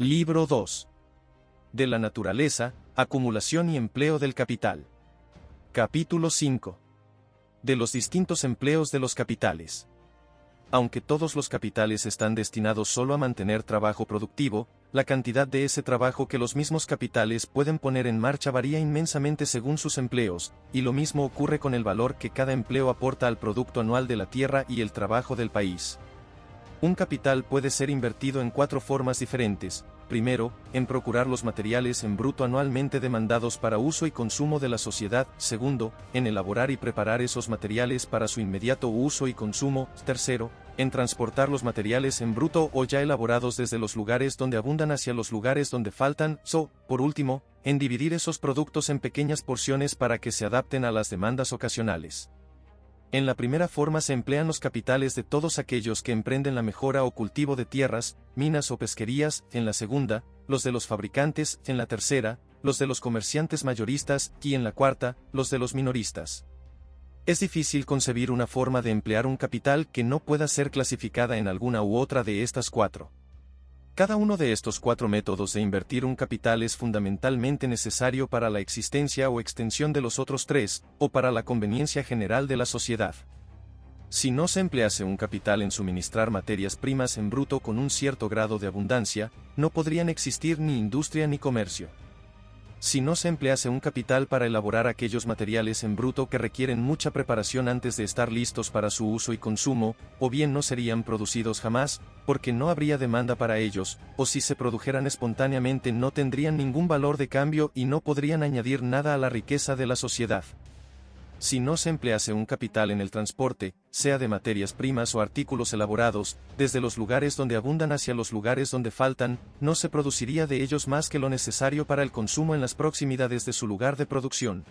Libro 2. De la naturaleza, acumulación y empleo del capital. Capítulo 5. De los distintos empleos de los capitales. Aunque todos los capitales están destinados solo a mantener trabajo productivo, la cantidad de ese trabajo que los mismos capitales pueden poner en marcha varía inmensamente según sus empleos, y lo mismo ocurre con el valor que cada empleo aporta al producto anual de la tierra y el trabajo del país. Un capital puede ser invertido en 4 formas diferentes. Primero, en procurar los materiales en bruto anualmente demandados para uso y consumo de la sociedad. Segundo, en elaborar y preparar esos materiales para su inmediato uso y consumo. Tercero, en transportar los materiales en bruto o ya elaborados desde los lugares donde abundan hacia los lugares donde faltan. Por último, en dividir esos productos en pequeñas porciones para que se adapten a las demandas ocasionales. En la primera forma se emplean los capitales de todos aquellos que emprenden la mejora o cultivo de tierras, minas o pesquerías. En la segunda, los de los fabricantes. En la tercera, los de los comerciantes mayoristas, y en la cuarta, los de los minoristas. Es difícil concebir una forma de emplear un capital que no pueda ser clasificada en alguna u otra de estas 4. Cada uno de estos 4 métodos de invertir un capital es fundamentalmente necesario para la existencia o extensión de los otros 3, o para la conveniencia general de la sociedad. Si no se emplease un capital en suministrar materias primas en bruto con un cierto grado de abundancia, no podrían existir ni industria ni comercio. Si no se emplease un capital para elaborar aquellos materiales en bruto que requieren mucha preparación antes de estar listos para su uso y consumo, o bien no serían producidos jamás, porque no habría demanda para ellos, o si se produjeran espontáneamente no tendrían ningún valor de cambio y no podrían añadir nada a la riqueza de la sociedad. Si no se emplease un capital en el transporte, sea de materias primas o artículos elaborados, desde los lugares donde abundan hacia los lugares donde faltan, no se produciría de ellos más que lo necesario para el consumo en las proximidades de su lugar de producción.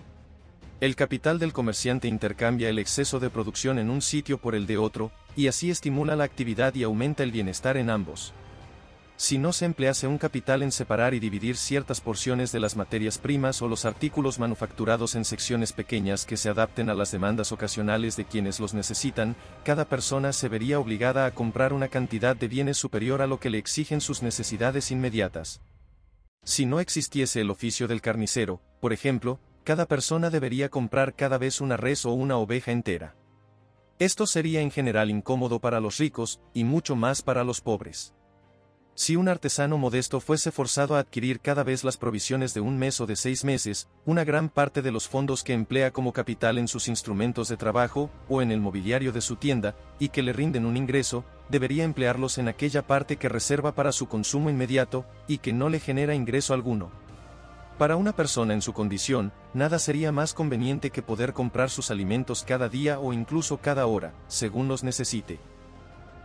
El capital del comerciante intercambia el exceso de producción en un sitio por el de otro, y así estimula la actividad y aumenta el bienestar en ambos. Si no se emplease un capital en separar y dividir ciertas porciones de las materias primas o los artículos manufacturados en secciones pequeñas que se adapten a las demandas ocasionales de quienes los necesitan, cada persona se vería obligada a comprar una cantidad de bienes superior a lo que le exigen sus necesidades inmediatas. Si no existiese el oficio del carnicero, por ejemplo, cada persona debería comprar cada vez una res o una oveja entera. Esto sería en general incómodo para los ricos, y mucho más para los pobres. Si un artesano modesto fuese forzado a adquirir cada vez las provisiones de un mes o de 6 meses, una gran parte de los fondos que emplea como capital en sus instrumentos de trabajo, o en el mobiliario de su tienda, y que le rinden un ingreso, debería emplearlos en aquella parte que reserva para su consumo inmediato, y que no le genera ingreso alguno. Para una persona en su condición, nada sería más conveniente que poder comprar sus alimentos cada día o incluso cada hora, según los necesite.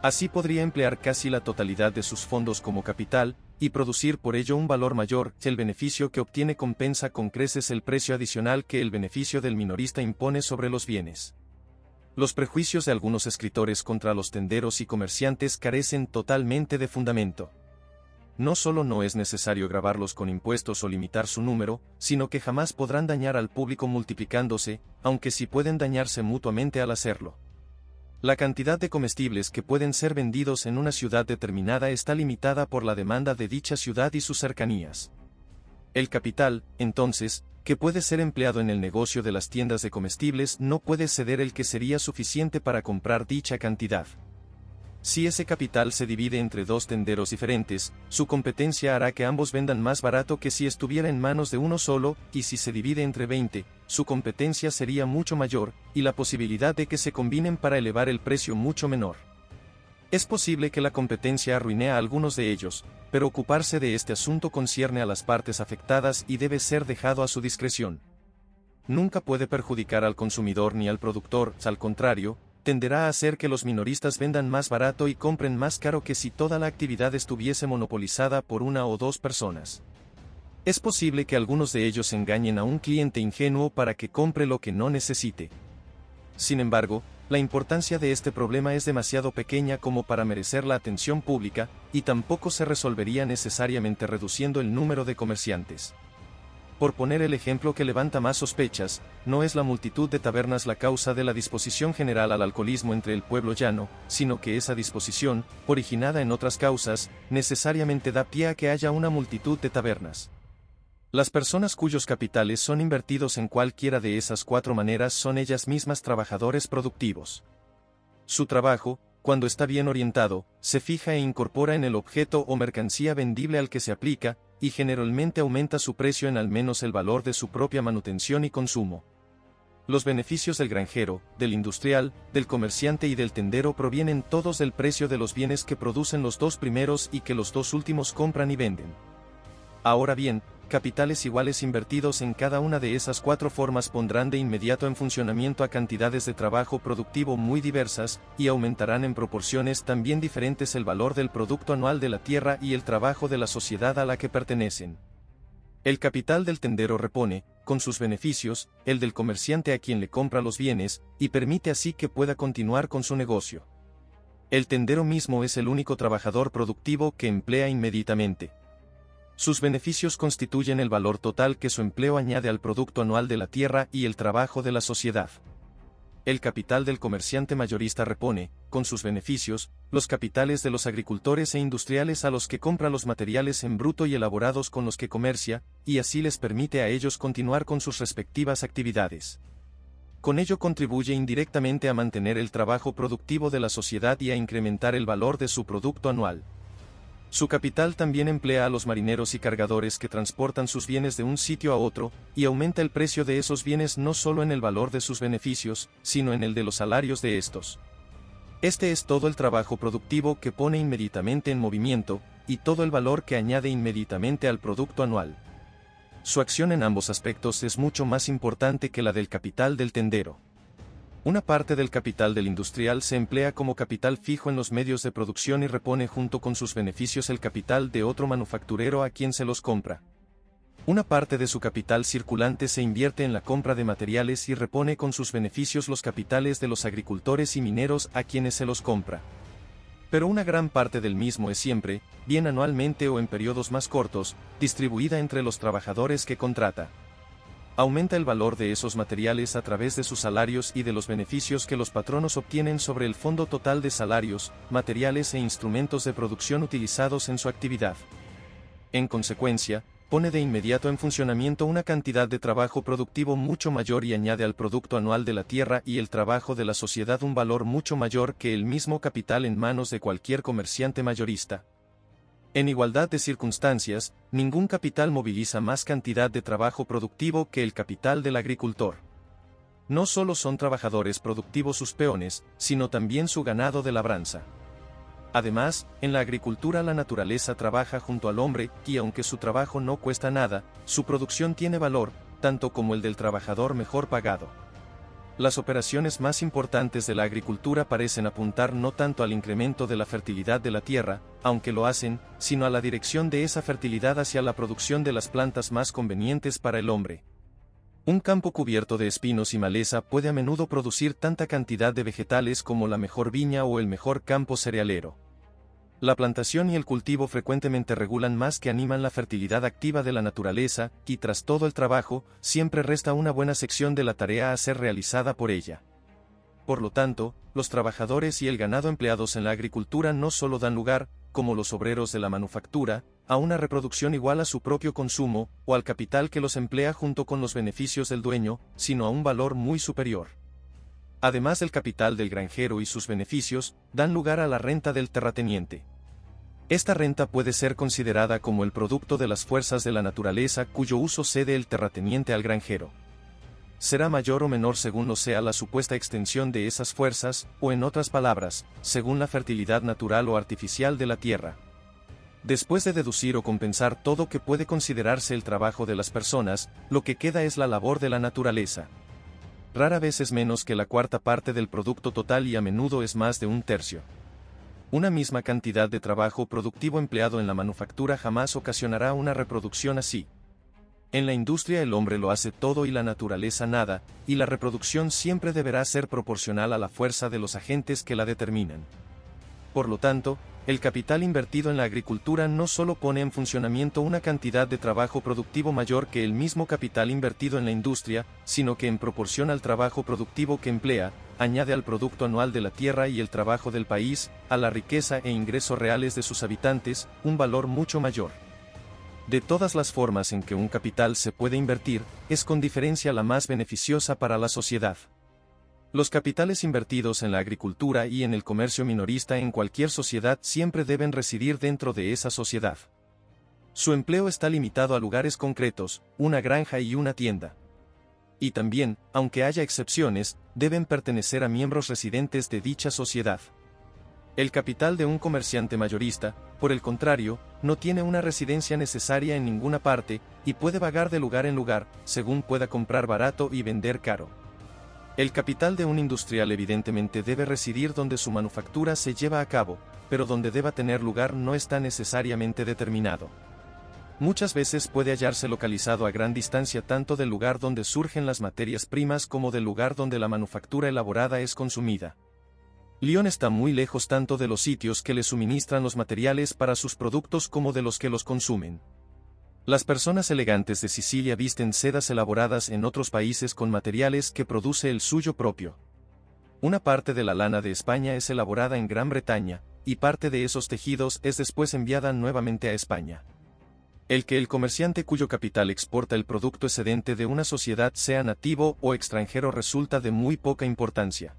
Así podría emplear casi la totalidad de sus fondos como capital, y producir por ello un valor mayor. El beneficio que obtiene compensa con creces el precio adicional que el beneficio del minorista impone sobre los bienes. Los prejuicios de algunos escritores contra los tenderos y comerciantes carecen totalmente de fundamento. No solo no es necesario gravarlos con impuestos o limitar su número, sino que jamás podrán dañar al público multiplicándose, aunque sí pueden dañarse mutuamente al hacerlo. La cantidad de comestibles que pueden ser vendidos en una ciudad determinada está limitada por la demanda de dicha ciudad y sus cercanías. El capital, entonces, que puede ser empleado en el negocio de las tiendas de comestibles no puede exceder el que sería suficiente para comprar dicha cantidad. Si ese capital se divide entre 2 tenderos diferentes, su competencia hará que ambos vendan más barato que si estuviera en manos de uno solo, y si se divide entre 20, su competencia sería mucho mayor, y la posibilidad de que se combinen para elevar el precio mucho menor. Es posible que la competencia arruine a algunos de ellos, pero ocuparse de este asunto concierne a las partes afectadas y debe ser dejado a su discreción. Nunca puede perjudicar al consumidor ni al productor, al contrario, tenderá a hacer que los minoristas vendan más barato y compren más caro que si toda la actividad estuviese monopolizada por 1 o 2 personas. Es posible que algunos de ellos engañen a un cliente ingenuo para que compre lo que no necesite. Sin embargo, la importancia de este problema es demasiado pequeña como para merecer la atención pública, y tampoco se resolvería necesariamente reduciendo el número de comerciantes. Por poner el ejemplo que levanta más sospechas, no es la multitud de tabernas la causa de la disposición general al alcoholismo entre el pueblo llano, sino que esa disposición, originada en otras causas, necesariamente da pie a que haya una multitud de tabernas. Las personas cuyos capitales son invertidos en cualquiera de esas cuatro maneras son ellas mismas trabajadores productivos. Su trabajo, cuando está bien orientado, se fija e incorpora en el objeto o mercancía vendible al que se aplica, y generalmente aumenta su precio en al menos el valor de su propia manutención y consumo. Los beneficios del granjero, del industrial, del comerciante y del tendero provienen todos del precio de los bienes que producen los dos primeros y que los dos últimos compran y venden. Ahora bien, capitales iguales invertidos en cada una de esas cuatro formas pondrán de inmediato en funcionamiento a cantidades de trabajo productivo muy diversas, y aumentarán en proporciones también diferentes el valor del producto anual de la tierra y el trabajo de la sociedad a la que pertenecen. El capital del tendero repone, con sus beneficios, el del comerciante a quien le compra los bienes, y permite así que pueda continuar con su negocio. El tendero mismo es el único trabajador productivo que emplea inmediatamente. Sus beneficios constituyen el valor total que su empleo añade al producto anual de la tierra y el trabajo de la sociedad. El capital del comerciante mayorista repone, con sus beneficios, los capitales de los agricultores e industriales a los que compra los materiales en bruto y elaborados con los que comercia, y así les permite a ellos continuar con sus respectivas actividades. Con ello contribuye indirectamente a mantener el trabajo productivo de la sociedad y a incrementar el valor de su producto anual. Su capital también emplea a los marineros y cargadores que transportan sus bienes de un sitio a otro, y aumenta el precio de esos bienes no solo en el valor de sus beneficios, sino en el de los salarios de estos. Este es todo el trabajo productivo que pone inmediatamente en movimiento, y todo el valor que añade inmediatamente al producto anual. Su acción en ambos aspectos es mucho más importante que la del capital del tendero. Una parte del capital del industrial se emplea como capital fijo en los medios de producción y repone junto con sus beneficios el capital de otro manufacturero a quien se los compra. Una parte de su capital circulante se invierte en la compra de materiales y repone con sus beneficios los capitales de los agricultores y mineros a quienes se los compra. Pero una gran parte del mismo es siempre, bien anualmente o en periodos más cortos, distribuida entre los trabajadores que contrata. Aumenta el valor de esos materiales a través de sus salarios y de los beneficios que los patronos obtienen sobre el fondo total de salarios, materiales e instrumentos de producción utilizados en su actividad. En consecuencia, pone de inmediato en funcionamiento una cantidad de trabajo productivo mucho mayor y añade al producto anual de la tierra y el trabajo de la sociedad un valor mucho mayor que el mismo capital en manos de cualquier comerciante mayorista. En igualdad de circunstancias, ningún capital moviliza más cantidad de trabajo productivo que el capital del agricultor. No solo son trabajadores productivos sus peones, sino también su ganado de labranza. Además, en la agricultura la naturaleza trabaja junto al hombre, y aunque su trabajo no cuesta nada, su producción tiene valor, tanto como el del trabajador mejor pagado. Las operaciones más importantes de la agricultura parecen apuntar no tanto al incremento de la fertilidad de la tierra, aunque lo hacen, sino a la dirección de esa fertilidad hacia la producción de las plantas más convenientes para el hombre. Un campo cubierto de espinos y maleza puede a menudo producir tanta cantidad de vegetales como la mejor viña o el mejor campo cerealero. La plantación y el cultivo frecuentemente regulan más que animan la fertilidad activa de la naturaleza, y tras todo el trabajo, siempre resta una buena sección de la tarea a ser realizada por ella. Por lo tanto, los trabajadores y el ganado empleados en la agricultura no solo dan lugar, como los obreros de la manufactura, a una reproducción igual a su propio consumo, o al capital que los emplea junto con los beneficios del dueño, sino a un valor muy superior. Además, el capital del granjero y sus beneficios dan lugar a la renta del terrateniente. Esta renta puede ser considerada como el producto de las fuerzas de la naturaleza cuyo uso cede el terrateniente al granjero. Será mayor o menor según lo sea la supuesta extensión de esas fuerzas, o en otras palabras, según la fertilidad natural o artificial de la tierra. Después de deducir o compensar todo que puede considerarse el trabajo de las personas, lo que queda es la labor de la naturaleza. Rara vez es menos que la cuarta parte del producto total y a menudo es más de un tercio. Una misma cantidad de trabajo productivo empleado en la manufactura jamás ocasionará una reproducción así. En la industria el hombre lo hace todo y la naturaleza nada, y la reproducción siempre deberá ser proporcional a la fuerza de los agentes que la determinan. Por lo tanto, el capital invertido en la agricultura no solo pone en funcionamiento una cantidad de trabajo productivo mayor que el mismo capital invertido en la industria, sino que en proporción al trabajo productivo que emplea, añade al producto anual de la tierra y el trabajo del país, a la riqueza e ingresos reales de sus habitantes, un valor mucho mayor. De todas las formas en que un capital se puede invertir, es con diferencia la más beneficiosa para la sociedad. Los capitales invertidos en la agricultura y en el comercio minorista en cualquier sociedad siempre deben residir dentro de esa sociedad. Su empleo está limitado a lugares concretos, una granja y una tienda. Y también, aunque haya excepciones, deben pertenecer a miembros residentes de dicha sociedad. El capital de un comerciante mayorista, por el contrario, no tiene una residencia necesaria en ninguna parte, y puede vagar de lugar en lugar, según pueda comprar barato y vender caro. El capital de un industrial evidentemente debe residir donde su manufactura se lleva a cabo, pero donde deba tener lugar no está necesariamente determinado. Muchas veces puede hallarse localizado a gran distancia tanto del lugar donde surgen las materias primas como del lugar donde la manufactura elaborada es consumida. Lyon está muy lejos tanto de los sitios que le suministran los materiales para sus productos como de los que los consumen. Las personas elegantes de Sicilia visten sedas elaboradas en otros países con materiales que produce el suyo propio. Una parte de la lana de España es elaborada en Gran Bretaña, y parte de esos tejidos es después enviada nuevamente a España. El que el comerciante cuyo capital exporta el producto excedente de una sociedad sea nativo o extranjero resulta de muy poca importancia.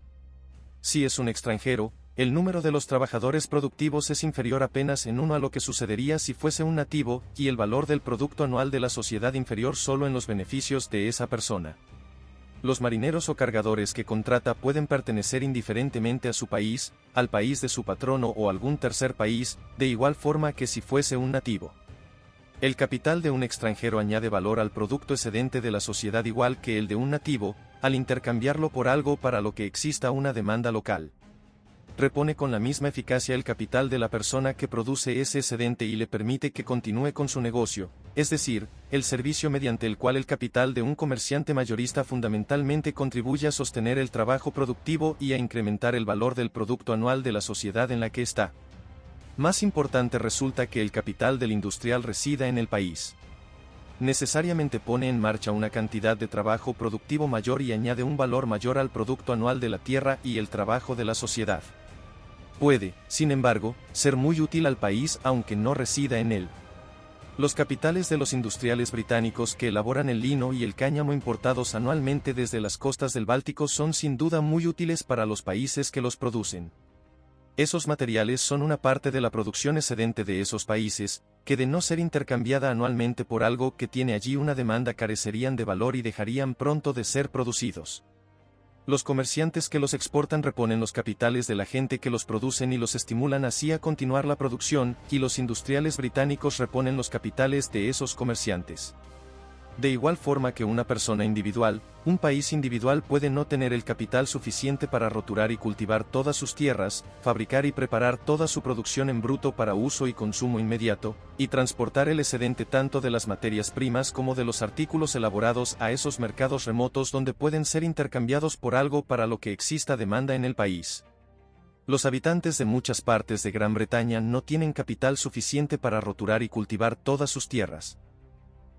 Si es un extranjero, el número de los trabajadores productivos es inferior apenas en uno a lo que sucedería si fuese un nativo, y el valor del producto anual de la sociedad inferior solo en los beneficios de esa persona. Los marineros o cargadores que contrata pueden pertenecer indiferentemente a su país, al país de su patrono o algún tercer país, de igual forma que si fuese un nativo. El capital de un extranjero añade valor al producto excedente de la sociedad igual que el de un nativo, al intercambiarlo por algo para lo que exista una demanda local. Repone con la misma eficacia el capital de la persona que produce ese excedente y le permite que continúe con su negocio, es decir, el servicio mediante el cual el capital de un comerciante mayorista fundamentalmente contribuye a sostener el trabajo productivo y a incrementar el valor del producto anual de la sociedad en la que está. Más importante resulta que el capital del industrial resida en el país. Necesariamente pone en marcha una cantidad de trabajo productivo mayor y añade un valor mayor al producto anual de la tierra y el trabajo de la sociedad. Puede, sin embargo, ser muy útil al país aunque no resida en él. Los capitales de los industriales británicos que elaboran el lino y el cáñamo importados anualmente desde las costas del Báltico son sin duda muy útiles para los países que los producen. Esos materiales son una parte de la producción excedente de esos países, que de no ser intercambiada anualmente por algo que tiene allí una demanda carecerían de valor y dejarían pronto de ser producidos. Los comerciantes que los exportan reponen los capitales de la gente que los producen y los estimulan así a continuar la producción, y los industriales británicos reponen los capitales de esos comerciantes. De igual forma que una persona individual, un país individual puede no tener el capital suficiente para roturar y cultivar todas sus tierras, fabricar y preparar toda su producción en bruto para uso y consumo inmediato, y transportar el excedente tanto de las materias primas como de los artículos elaborados a esos mercados remotos donde pueden ser intercambiados por algo para lo que exista demanda en el país. Los habitantes de muchas partes de Gran Bretaña no tienen capital suficiente para roturar y cultivar todas sus tierras.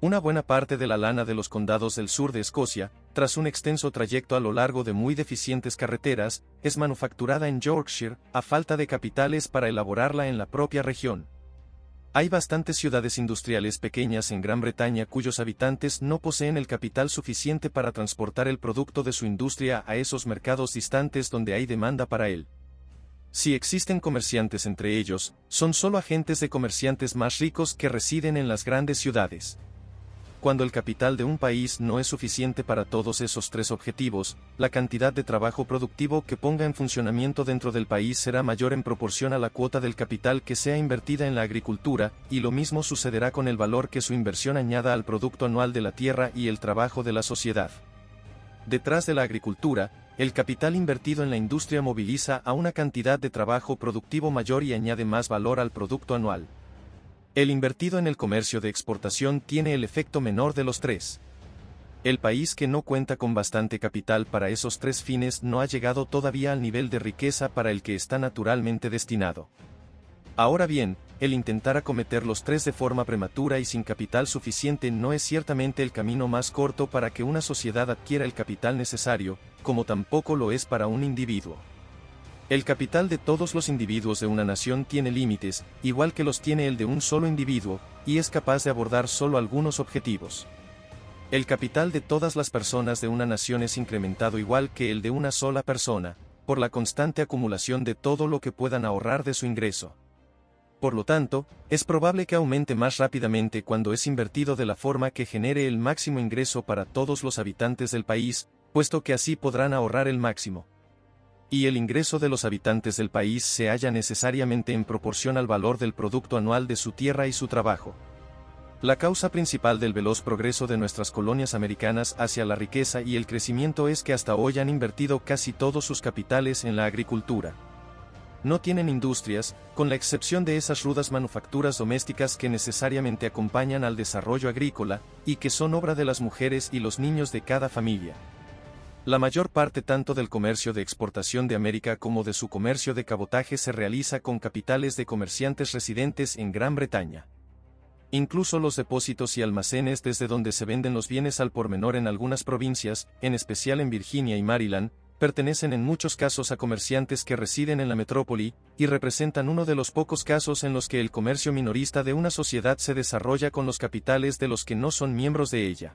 Una buena parte de la lana de los condados del sur de Escocia, tras un extenso trayecto a lo largo de muy deficientes carreteras, es manufacturada en Yorkshire, a falta de capitales para elaborarla en la propia región. Hay bastantes ciudades industriales pequeñas en Gran Bretaña cuyos habitantes no poseen el capital suficiente para transportar el producto de su industria a esos mercados distantes donde hay demanda para él. Si existen comerciantes entre ellos, son solo agentes de comerciantes más ricos que residen en las grandes ciudades. Cuando el capital de un país no es suficiente para todos esos tres objetivos, la cantidad de trabajo productivo que ponga en funcionamiento dentro del país será mayor en proporción a la cuota del capital que sea invertida en la agricultura, y lo mismo sucederá con el valor que su inversión añada al producto anual de la tierra y el trabajo de la sociedad. Detrás de la agricultura, el capital invertido en la industria moviliza a una cantidad de trabajo productivo mayor y añade más valor al producto anual. El invertido en el comercio de exportación tiene el efecto menor de los tres. El país que no cuenta con bastante capital para esos tres fines no ha llegado todavía al nivel de riqueza para el que está naturalmente destinado. Ahora bien, el intentar acometer los tres de forma prematura y sin capital suficiente no es ciertamente el camino más corto para que una sociedad adquiera el capital necesario, como tampoco lo es para un individuo. El capital de todos los individuos de una nación tiene límites, igual que los tiene el de un solo individuo, y es capaz de abordar solo algunos objetivos. El capital de todas las personas de una nación es incrementado igual que el de una sola persona, por la constante acumulación de todo lo que puedan ahorrar de su ingreso. Por lo tanto, es probable que aumente más rápidamente cuando es invertido de la forma que genere el máximo ingreso para todos los habitantes del país, puesto que así podrán ahorrar el máximo. Y el ingreso de los habitantes del país se halla necesariamente en proporción al valor del producto anual de su tierra y su trabajo. La causa principal del veloz progreso de nuestras colonias americanas hacia la riqueza y el crecimiento es que hasta hoy han invertido casi todos sus capitales en la agricultura. No tienen industrias, con la excepción de esas rudas manufacturas domésticas que necesariamente acompañan al desarrollo agrícola, y que son obra de las mujeres y los niños de cada familia. La mayor parte tanto del comercio de exportación de América como de su comercio de cabotaje se realiza con capitales de comerciantes residentes en Gran Bretaña. Incluso los depósitos y almacenes desde donde se venden los bienes al por menor en algunas provincias, en especial en Virginia y Maryland, pertenecen en muchos casos a comerciantes que residen en la metrópoli, y representan uno de los pocos casos en los que el comercio minorista de una sociedad se desarrolla con los capitales de los que no son miembros de ella.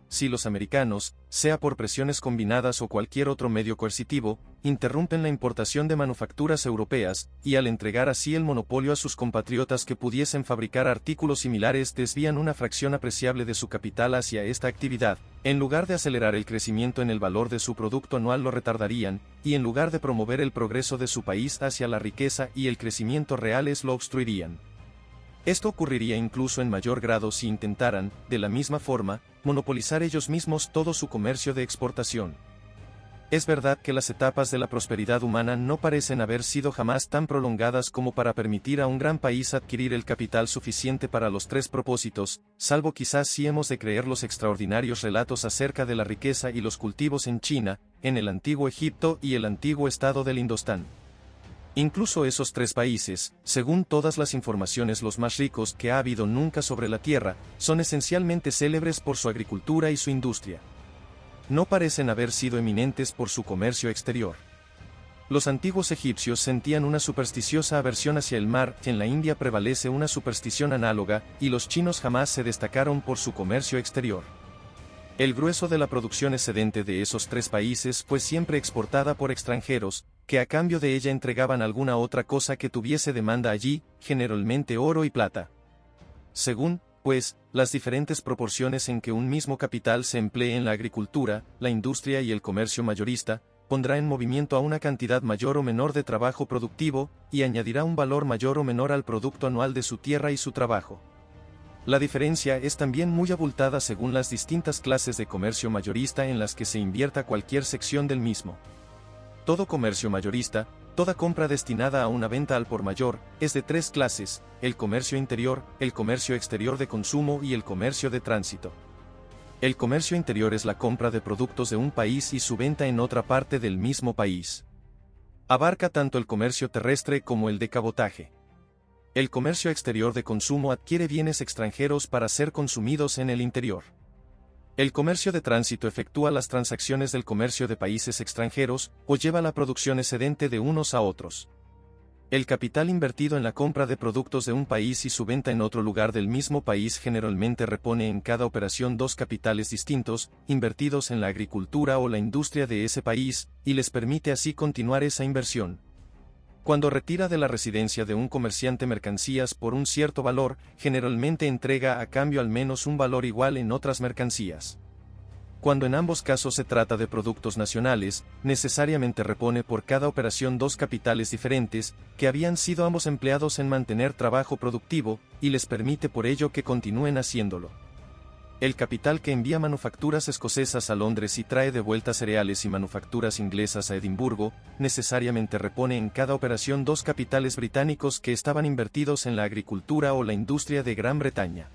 Si los americanos, sea por presiones combinadas o cualquier otro medio coercitivo, interrumpen la importación de manufacturas europeas, y al entregar así el monopolio a sus compatriotas que pudiesen fabricar artículos similares desvían una fracción apreciable de su capital hacia esta actividad, en lugar de acelerar el crecimiento en el valor de su producto anual lo retardarían, y en lugar de promover el progreso de su país hacia la riqueza y el crecimiento reales lo obstruirían. Esto ocurriría incluso en mayor grado si intentaran, de la misma forma, monopolizar ellos mismos todo su comercio de exportación. Es verdad que las etapas de la prosperidad humana no parecen haber sido jamás tan prolongadas como para permitir a un gran país adquirir el capital suficiente para los tres propósitos, salvo quizás si hemos de creer los extraordinarios relatos acerca de la riqueza y los cultivos en China, en el antiguo Egipto y el antiguo estado del Indostán. Incluso esos tres países, según todas las informaciones los más ricos que ha habido nunca sobre la Tierra, son esencialmente célebres por su agricultura y su industria. No parecen haber sido eminentes por su comercio exterior. Los antiguos egipcios sentían una supersticiosa aversión hacia el mar, en la India prevalece una superstición análoga, y los chinos jamás se destacaron por su comercio exterior. El grueso de la producción excedente de esos tres países fue siempre exportada por extranjeros, que a cambio de ella entregaban alguna otra cosa que tuviese demanda allí, generalmente oro y plata. Según, pues, las diferentes proporciones en que un mismo capital se emplee en la agricultura, la industria y el comercio mayorista, pondrá en movimiento a una cantidad mayor o menor de trabajo productivo, y añadirá un valor mayor o menor al producto anual de su tierra y su trabajo. La diferencia es también muy abultada según las distintas clases de comercio mayorista en las que se invierta cualquier sección del mismo. Todo comercio mayorista, toda compra destinada a una venta al por mayor, es de tres clases: el comercio interior, el comercio exterior de consumo y el comercio de tránsito. El comercio interior es la compra de productos de un país y su venta en otra parte del mismo país. Abarca tanto el comercio terrestre como el de cabotaje. El comercio exterior de consumo adquiere bienes extranjeros para ser consumidos en el interior. El comercio de tránsito efectúa las transacciones del comercio de países extranjeros, o lleva la producción excedente de unos a otros. El capital invertido en la compra de productos de un país y su venta en otro lugar del mismo país generalmente repone en cada operación dos capitales distintos, invertidos en la agricultura o la industria de ese país, y les permite así continuar esa inversión. Cuando retira de la residencia de un comerciante mercancías por un cierto valor, generalmente entrega a cambio al menos un valor igual en otras mercancías. Cuando en ambos casos se trata de productos nacionales, necesariamente repone por cada operación dos capitales diferentes, que habían sido ambos empleados en mantener trabajo productivo, y les permite por ello que continúen haciéndolo. El capital que envía manufacturas escocesas a Londres y trae de vuelta cereales y manufacturas inglesas a Edimburgo, necesariamente repone en cada operación dos capitales británicos que estaban invertidos en la agricultura o la industria de Gran Bretaña.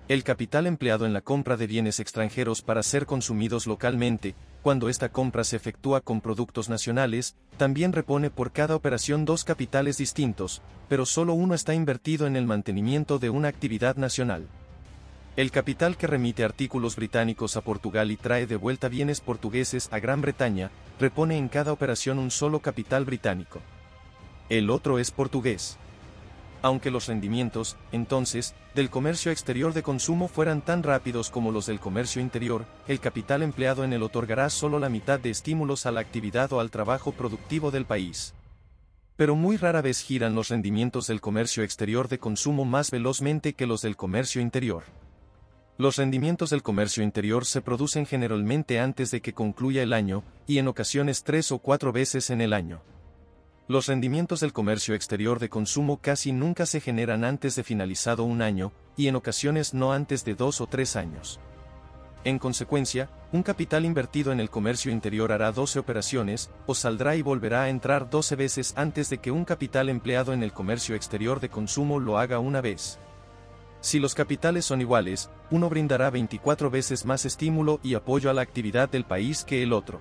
El capital empleado en la compra de bienes extranjeros para ser consumidos localmente, cuando esta compra se efectúa con productos nacionales, también repone por cada operación dos capitales distintos, pero solo uno está invertido en el mantenimiento de una actividad nacional. El capital que remite artículos británicos a Portugal y trae de vuelta bienes portugueses a Gran Bretaña, repone en cada operación un solo capital británico. El otro es portugués. Aunque los rendimientos, entonces, del comercio exterior de consumo fueran tan rápidos como los del comercio interior, el capital empleado en él otorgará solo la mitad de estímulos a la actividad o al trabajo productivo del país. Pero muy rara vez giran los rendimientos del comercio exterior de consumo más velozmente que los del comercio interior. Los rendimientos del comercio interior se producen generalmente antes de que concluya el año, y en ocasiones 3 o 4 veces en el año. Los rendimientos del comercio exterior de consumo casi nunca se generan antes de finalizado un año, y en ocasiones no antes de 2 o 3 años. En consecuencia, un capital invertido en el comercio interior hará 12 operaciones, o saldrá y volverá a entrar 12 veces antes de que un capital empleado en el comercio exterior de consumo lo haga una vez. Si los capitales son iguales, uno brindará 24 veces más estímulo y apoyo a la actividad del país que el otro.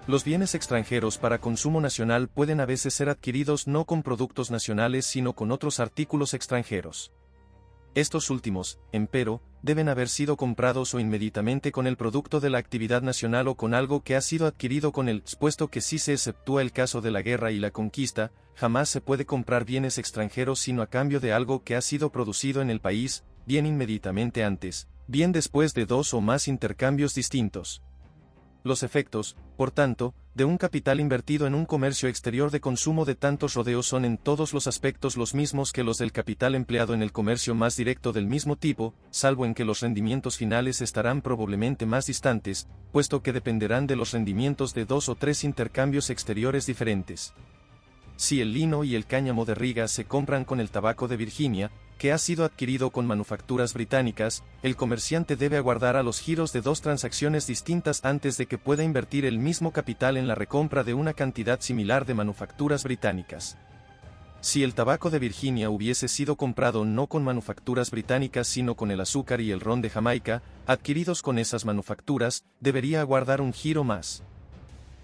Los bienes extranjeros para consumo nacional pueden a veces ser adquiridos no con productos nacionales sino con otros artículos extranjeros. Estos últimos, empero, deben haber sido comprados o inmediatamente con el producto de la actividad nacional o con algo que ha sido adquirido con él, puesto que si se exceptúa el caso de la guerra y la conquista, jamás se puede comprar bienes extranjeros sino a cambio de algo que ha sido producido en el país, bien inmediatamente antes, bien después de 2 o más intercambios distintos. Los efectos, por tanto, de un capital invertido en un comercio exterior de consumo de tantos rodeos son en todos los aspectos los mismos que los del capital empleado en el comercio más directo del mismo tipo, salvo en que los rendimientos finales estarán probablemente más distantes, puesto que dependerán de los rendimientos de 2 o 3 intercambios exteriores diferentes. Si el lino y el cáñamo de Riga se compran con el tabaco de Virginia, que ha sido adquirido con manufacturas británicas, el comerciante debe aguardar a los giros de 2 transacciones distintas antes de que pueda invertir el mismo capital en la recompra de una cantidad similar de manufacturas británicas. Si el tabaco de Virginia hubiese sido comprado no con manufacturas británicas sino con el azúcar y el ron de Jamaica, adquiridos con esas manufacturas, debería aguardar un giro más.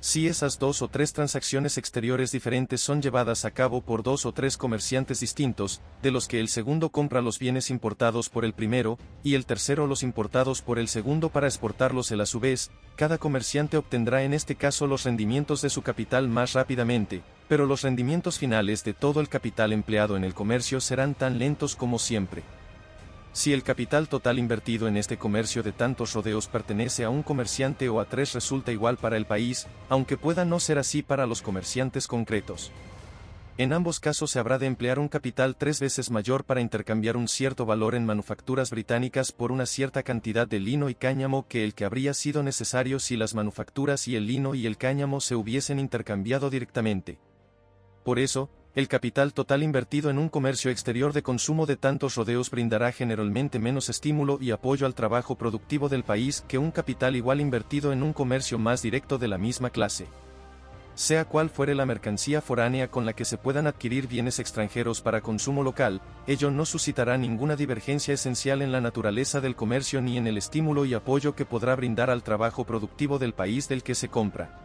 Si esas 2 o 3 transacciones exteriores diferentes son llevadas a cabo por 2 o 3 comerciantes distintos, de los que el segundo compra los bienes importados por el primero, y el tercero los importados por el segundo para exportarlos él a su vez, cada comerciante obtendrá en este caso los rendimientos de su capital más rápidamente, pero los rendimientos finales de todo el capital empleado en el comercio serán tan lentos como siempre. Si el capital total invertido en este comercio de tantos rodeos pertenece a un comerciante o a 3 resulta igual para el país, aunque pueda no ser así para los comerciantes concretos. En ambos casos se habrá de emplear un capital 3 veces mayor para intercambiar un cierto valor en manufacturas británicas por una cierta cantidad de lino y cáñamo que el que habría sido necesario si las manufacturas y el lino y el cáñamo se hubiesen intercambiado directamente. Por eso, el capital total invertido en un comercio exterior de consumo de tantos rodeos brindará generalmente menos estímulo y apoyo al trabajo productivo del país que un capital igual invertido en un comercio más directo de la misma clase. Sea cual fuere la mercancía foránea con la que se puedan adquirir bienes extranjeros para consumo local, ello no suscitará ninguna divergencia esencial en la naturaleza del comercio ni en el estímulo y apoyo que podrá brindar al trabajo productivo del país del que se compra.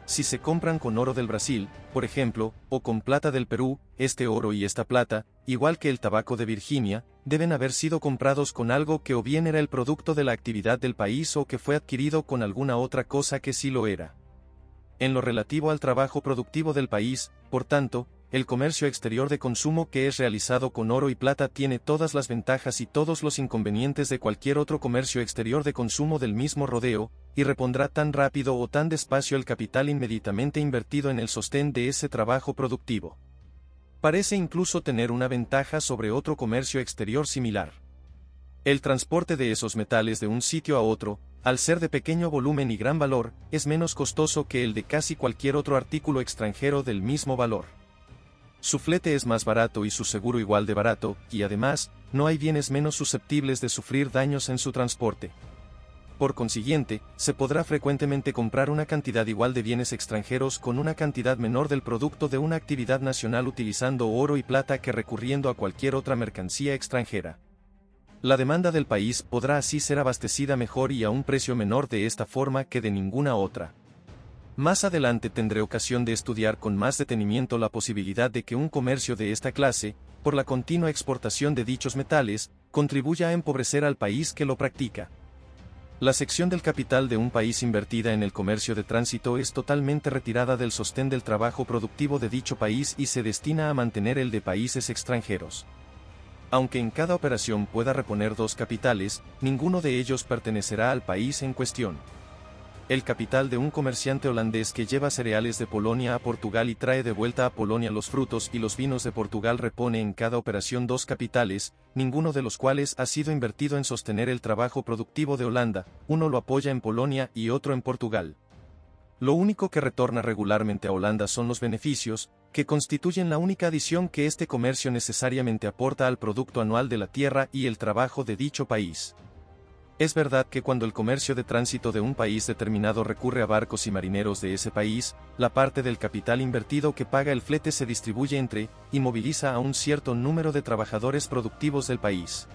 Si se compran con oro del Brasil, por ejemplo, o con plata del Perú, este oro y esta plata, igual que el tabaco de Virginia, deben haber sido comprados con algo que o bien era el producto de la actividad del país o que fue adquirido con alguna otra cosa que sí lo era. En lo relativo al trabajo productivo del país, por tanto, el comercio exterior de consumo que es realizado con oro y plata tiene todas las ventajas y todos los inconvenientes de cualquier otro comercio exterior de consumo del mismo rodeo, y repondrá tan rápido o tan despacio el capital inmediatamente invertido en el sostén de ese trabajo productivo. Parece incluso tener una ventaja sobre otro comercio exterior similar. El transporte de esos metales de un sitio a otro, al ser de pequeño volumen y gran valor, es menos costoso que el de casi cualquier otro artículo extranjero del mismo valor. Su flete es más barato y su seguro igual de barato, y además, no hay bienes menos susceptibles de sufrir daños en su transporte. Por consiguiente, se podrá frecuentemente comprar una cantidad igual de bienes extranjeros con una cantidad menor del producto de una actividad nacional utilizando oro y plata que recurriendo a cualquier otra mercancía extranjera. La demanda del país podrá así ser abastecida mejor y a un precio menor de esta forma que de ninguna otra. Más adelante tendré ocasión de estudiar con más detenimiento la posibilidad de que un comercio de esta clase, por la continua exportación de dichos metales, contribuya a empobrecer al país que lo practica. La sección del capital de un país invertida en el comercio de tránsito es totalmente retirada del sostén del trabajo productivo de dicho país y se destina a mantener el de países extranjeros. Aunque en cada operación pueda reponer dos capitales, ninguno de ellos pertenecerá al país en cuestión. El capital de un comerciante holandés que lleva cereales de Polonia a Portugal y trae de vuelta a Polonia los frutos y los vinos de Portugal repone en cada operación dos capitales, ninguno de los cuales ha sido invertido en sostener el trabajo productivo de Holanda, uno lo apoya en Polonia y otro en Portugal. Lo único que retorna regularmente a Holanda son los beneficios, que constituyen la única adición que este comercio necesariamente aporta al producto anual de la tierra y el trabajo de dicho país. Es verdad que cuando el comercio de tránsito de un país determinado recurre a barcos y marineros de ese país, la parte del capital invertido que paga el flete se distribuye entre, y moviliza a un cierto número de trabajadores productivos del país.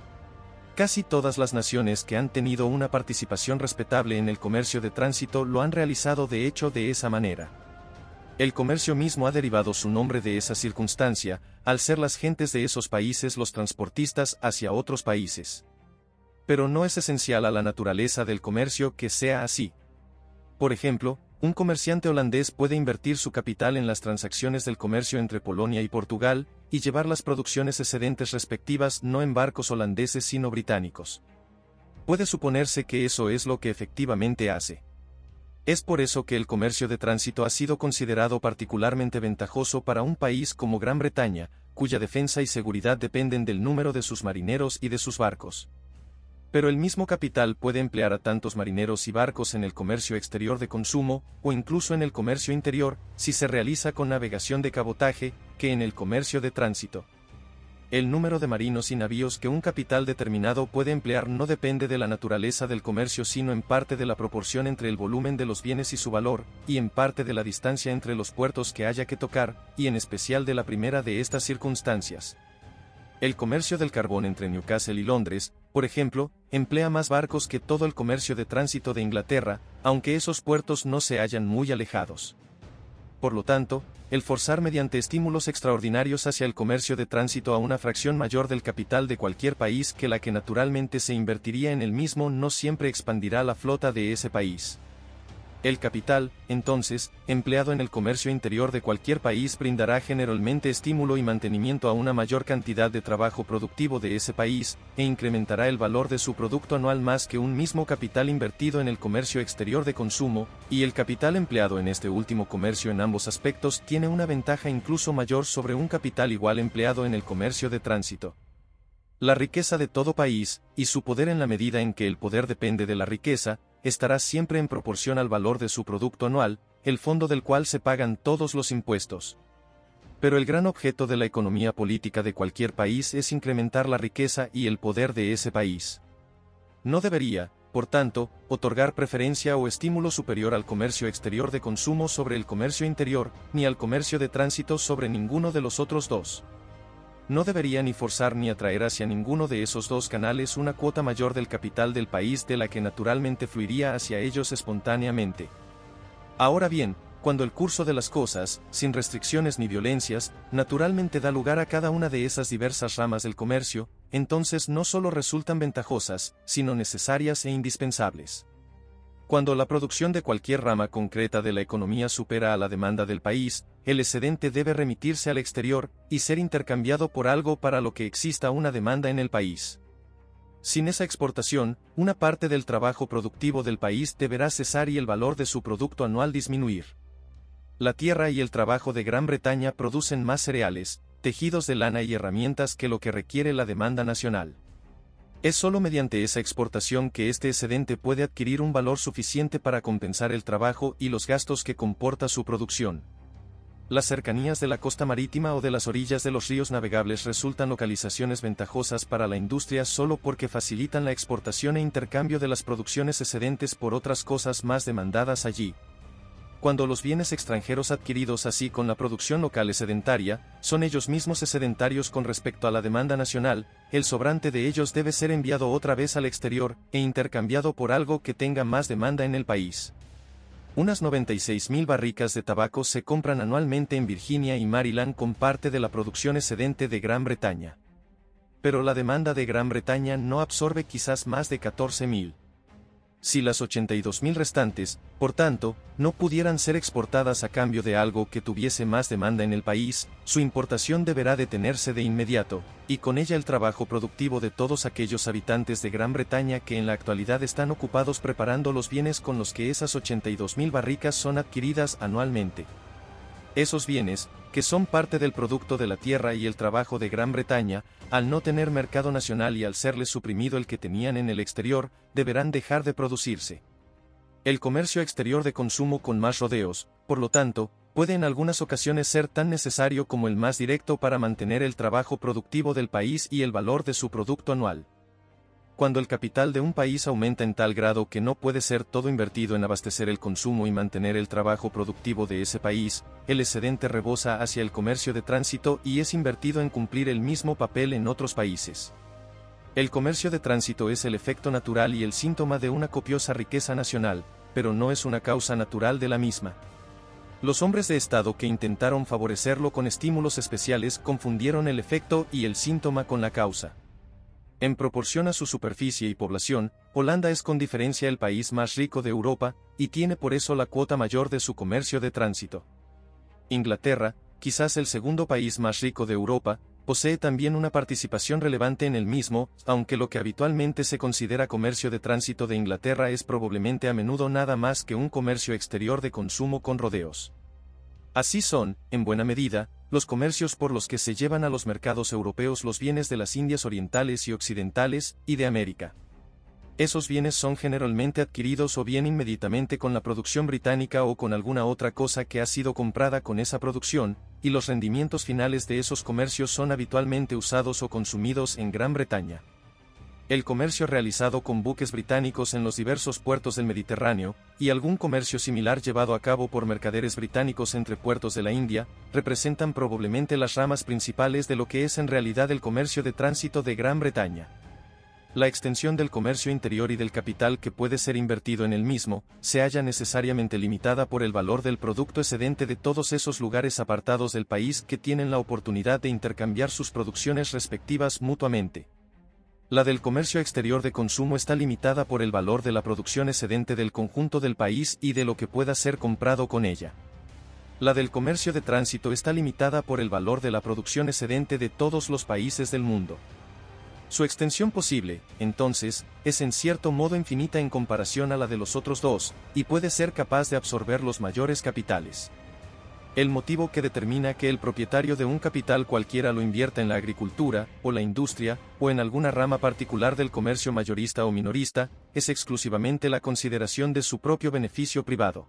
Casi todas las naciones que han tenido una participación respetable en el comercio de tránsito lo han realizado de hecho de esa manera. El comercio mismo ha derivado su nombre de esa circunstancia, al ser las gentes de esos países los transportistas hacia otros países. Pero no es esencial a la naturaleza del comercio que sea así. Por ejemplo, un comerciante holandés puede invertir su capital en las transacciones del comercio entre Polonia y Portugal, y llevar las producciones excedentes respectivas no en barcos holandeses sino británicos. Puede suponerse que eso es lo que efectivamente hace. Es por eso que el comercio de tránsito ha sido considerado particularmente ventajoso para un país como Gran Bretaña, cuya defensa y seguridad dependen del número de sus marineros y de sus barcos. Pero el mismo capital puede emplear a tantos marineros y barcos en el comercio exterior de consumo, o incluso en el comercio interior, si se realiza con navegación de cabotaje, que en el comercio de tránsito. El número de marinos y navíos que un capital determinado puede emplear no depende de la naturaleza del comercio sino en parte de la proporción entre el volumen de los bienes y su valor, y en parte de la distancia entre los puertos que haya que tocar, y en especial de la primera de estas circunstancias. El comercio del carbón entre Newcastle y Londres, por ejemplo, emplea más barcos que todo el comercio de tránsito de Inglaterra, aunque esos puertos no se hallan muy alejados. Por lo tanto, el forzar mediante estímulos extraordinarios hacia el comercio de tránsito a una fracción mayor del capital de cualquier país que la que naturalmente se invertiría en el mismo no siempre expandirá la flota de ese país. El capital, entonces, empleado en el comercio interior de cualquier país brindará generalmente estímulo y mantenimiento a una mayor cantidad de trabajo productivo de ese país, e incrementará el valor de su producto anual más que un mismo capital invertido en el comercio exterior de consumo, y el capital empleado en este último comercio en ambos aspectos tiene una ventaja incluso mayor sobre un capital igual empleado en el comercio de tránsito. La riqueza de todo país, y su poder en la medida en que el poder depende de la riqueza, estará siempre en proporción al valor de su producto anual, el fondo del cual se pagan todos los impuestos. Pero el gran objeto de la economía política de cualquier país es incrementar la riqueza y el poder de ese país. No debería, por tanto, otorgar preferencia o estímulo superior al comercio exterior de consumo sobre el comercio interior, ni al comercio de tránsito sobre ninguno de los otros dos. No debería ni forzar ni atraer hacia ninguno de esos dos canales una cuota mayor del capital del país de la que naturalmente fluiría hacia ellos espontáneamente. Ahora bien, cuando el curso de las cosas, sin restricciones ni violencias, naturalmente da lugar a cada una de esas diversas ramas del comercio, entonces no solo resultan ventajosas, sino necesarias e indispensables. Cuando la producción de cualquier rama concreta de la economía supera a la demanda del país, el excedente debe remitirse al exterior, y ser intercambiado por algo para lo que exista una demanda en el país. Sin esa exportación, una parte del trabajo productivo del país deberá cesar y el valor de su producto anual disminuir. La tierra y el trabajo de Gran Bretaña producen más cereales, tejidos de lana y herramientas que lo que requiere la demanda nacional. Es solo mediante esa exportación que este excedente puede adquirir un valor suficiente para compensar el trabajo y los gastos que comporta su producción. Las cercanías de la costa marítima o de las orillas de los ríos navegables resultan localizaciones ventajosas para la industria solo porque facilitan la exportación e intercambio de las producciones excedentes por otras cosas más demandadas allí. Cuando los bienes extranjeros adquiridos así con la producción local es sedentaria, son ellos mismos sedentarios con respecto a la demanda nacional, el sobrante de ellos debe ser enviado otra vez al exterior, e intercambiado por algo que tenga más demanda en el país. Unas 96.000 barricas de tabaco se compran anualmente en Virginia y Maryland con parte de la producción excedente de Gran Bretaña. Pero la demanda de Gran Bretaña no absorbe quizás más de 14.000. Si las 82.000 restantes, por tanto, no pudieran ser exportadas a cambio de algo que tuviese más demanda en el país, su importación deberá detenerse de inmediato, y con ella el trabajo productivo de todos aquellos habitantes de Gran Bretaña que en la actualidad están ocupados preparando los bienes con los que esas 82.000 barricas son adquiridas anualmente. Esos bienes, que son parte del producto de la tierra y el trabajo de Gran Bretaña, al no tener mercado nacional y al serles suprimido el que tenían en el exterior, deberán dejar de producirse. El comercio exterior de consumo con más rodeos, por lo tanto, puede en algunas ocasiones ser tan necesario como el más directo para mantener el trabajo productivo del país y el valor de su producto anual. Cuando el capital de un país aumenta en tal grado que no puede ser todo invertido en abastecer el consumo y mantener el trabajo productivo de ese país, el excedente rebosa hacia el comercio de tránsito y es invertido en cumplir el mismo papel en otros países. El comercio de tránsito es el efecto natural y el síntoma de una copiosa riqueza nacional, pero no es una causa natural de la misma. Los hombres de Estado que intentaron favorecerlo con estímulos especiales confundieron el efecto y el síntoma con la causa. En proporción a su superficie y población, Holanda es con diferencia el país más rico de Europa, y tiene por eso la cuota mayor de su comercio de tránsito. Inglaterra, quizás el segundo país más rico de Europa, posee también una participación relevante en el mismo, aunque lo que habitualmente se considera comercio de tránsito de Inglaterra es probablemente a menudo nada más que un comercio exterior de consumo con rodeos. Así son, en buena medida, los comercios por los que se llevan a los mercados europeos los bienes de las Indias orientales y occidentales, y de América. Esos bienes son generalmente adquiridos o bien inmediatamente con la producción británica o con alguna otra cosa que ha sido comprada con esa producción, y los rendimientos finales de esos comercios son habitualmente usados o consumidos en Gran Bretaña. El comercio realizado con buques británicos en los diversos puertos del Mediterráneo, y algún comercio similar llevado a cabo por mercaderes británicos entre puertos de la India, representan probablemente las ramas principales de lo que es en realidad el comercio de tránsito de Gran Bretaña. La extensión del comercio interior y del capital que puede ser invertido en el mismo, se halla necesariamente limitada por el valor del producto excedente de todos esos lugares apartados del país que tienen la oportunidad de intercambiar sus producciones respectivas mutuamente. La del comercio exterior de consumo está limitada por el valor de la producción excedente del conjunto del país y de lo que pueda ser comprado con ella. La del comercio de tránsito está limitada por el valor de la producción excedente de todos los países del mundo. Su extensión posible, entonces, es en cierto modo infinita en comparación a la de los otros dos, y puede ser capaz de absorber los mayores capitales. El motivo que determina que el propietario de un capital cualquiera lo invierta en la agricultura, o la industria, o en alguna rama particular del comercio mayorista o minorista, es exclusivamente la consideración de su propio beneficio privado.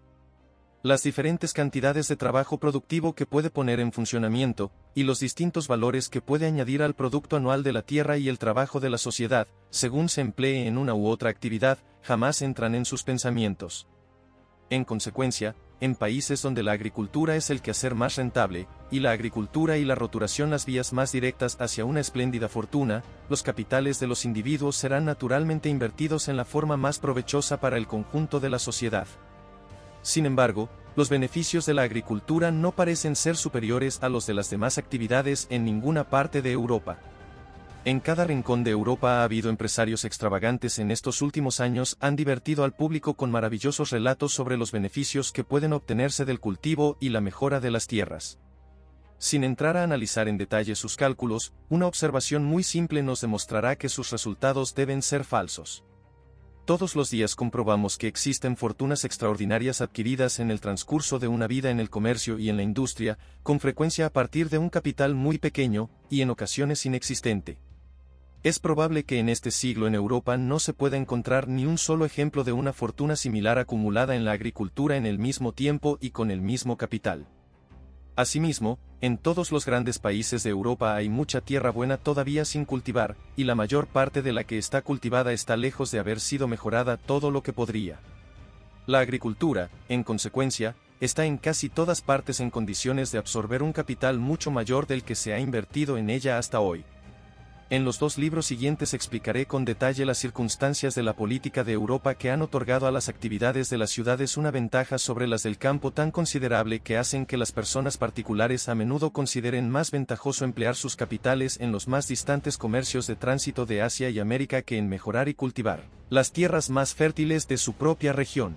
Las diferentes cantidades de trabajo productivo que puede poner en funcionamiento, y los distintos valores que puede añadir al producto anual de la tierra y el trabajo de la sociedad, según se emplee en una u otra actividad, jamás entran en sus pensamientos. En consecuencia, en países donde la agricultura es el quehacer más rentable, y la agricultura y la roturación las vías más directas hacia una espléndida fortuna, los capitales de los individuos serán naturalmente invertidos en la forma más provechosa para el conjunto de la sociedad. Sin embargo, los beneficios de la agricultura no parecen ser superiores a los de las demás actividades en ninguna parte de Europa. En cada rincón de Europa ha habido empresarios extravagantes en estos últimos años han divertido al público con maravillosos relatos sobre los beneficios que pueden obtenerse del cultivo y la mejora de las tierras. Sin entrar a analizar en detalle sus cálculos, una observación muy simple nos demostrará que sus resultados deben ser falsos. Todos los días comprobamos que existen fortunas extraordinarias adquiridas en el transcurso de una vida en el comercio y en la industria, con frecuencia a partir de un capital muy pequeño, y en ocasiones inexistente. Es probable que en este siglo en Europa no se pueda encontrar ni un solo ejemplo de una fortuna similar acumulada en la agricultura en el mismo tiempo y con el mismo capital. Asimismo, en todos los grandes países de Europa hay mucha tierra buena todavía sin cultivar, y la mayor parte de la que está cultivada está lejos de haber sido mejorada todo lo que podría. La agricultura, en consecuencia, está en casi todas partes en condiciones de absorber un capital mucho mayor del que se ha invertido en ella hasta hoy. En los 2 libros siguientes explicaré con detalle las circunstancias de la política de Europa que han otorgado a las actividades de las ciudades una ventaja sobre las del campo tan considerable que hacen que las personas particulares a menudo consideren más ventajoso emplear sus capitales en los más distantes comercios de tránsito de Asia y América que en mejorar y cultivar las tierras más fértiles de su propia región.